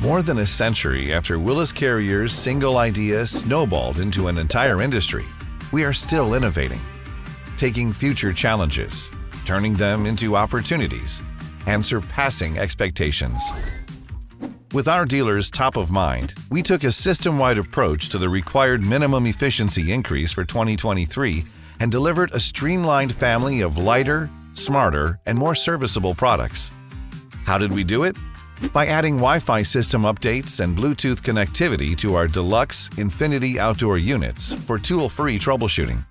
More than a century after Willis Carrier's single idea snowballed into an entire industry, we are still innovating, taking future challenges, turning them into opportunities, and surpassing expectations. With our dealers top of mind, we took a system-wide approach to the required minimum efficiency increase for 2023 and delivered a streamlined family of lighter, smarter, and more serviceable products. How did we do it? By adding Wi-Fi system updates and Bluetooth connectivity to our Deluxe Infinity outdoor units for tool-free troubleshooting.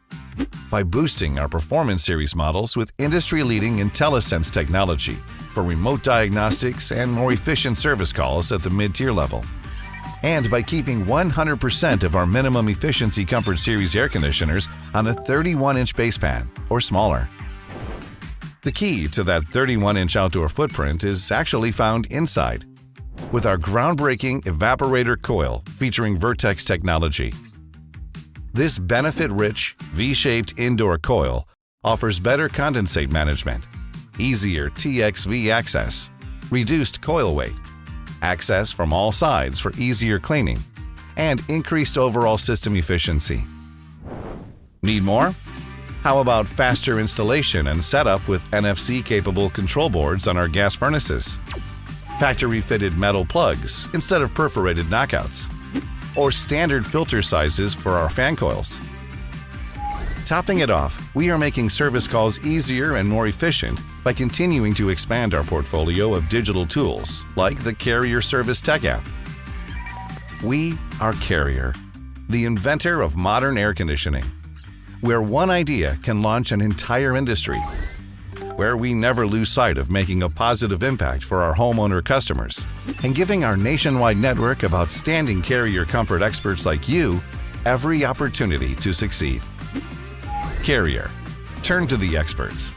By boosting our Performance Series models with industry-leading IntelliSense technology for remote diagnostics and more efficient service calls at the mid-tier level. And by keeping 100% of our minimum efficiency Comfort Series air conditioners on a 31-inch base pan or smaller. The key to that 31-inch outdoor footprint is actually found inside, with our groundbreaking evaporator coil featuring Vertex technology. This benefit-rich, V-shaped indoor coil offers better condensate management, easier TXV access, reduced coil weight, access from all sides for easier cleaning, and increased overall system efficiency. Need more? How about faster installation and setup with NFC-capable control boards on our gas furnaces? Factory-fitted metal plugs instead of perforated knockouts? Or standard filter sizes for our fan coils? Topping it off, we are making service calls easier and more efficient by continuing to expand our portfolio of digital tools like the Carrier Service Tech app. We are Carrier, the inventor of modern air conditioning, where one idea can launch an entire industry, where we never lose sight of making a positive impact for our homeowner customers and giving our nationwide network of outstanding Carrier comfort experts like you every opportunity to succeed. Carrier, turn to the experts.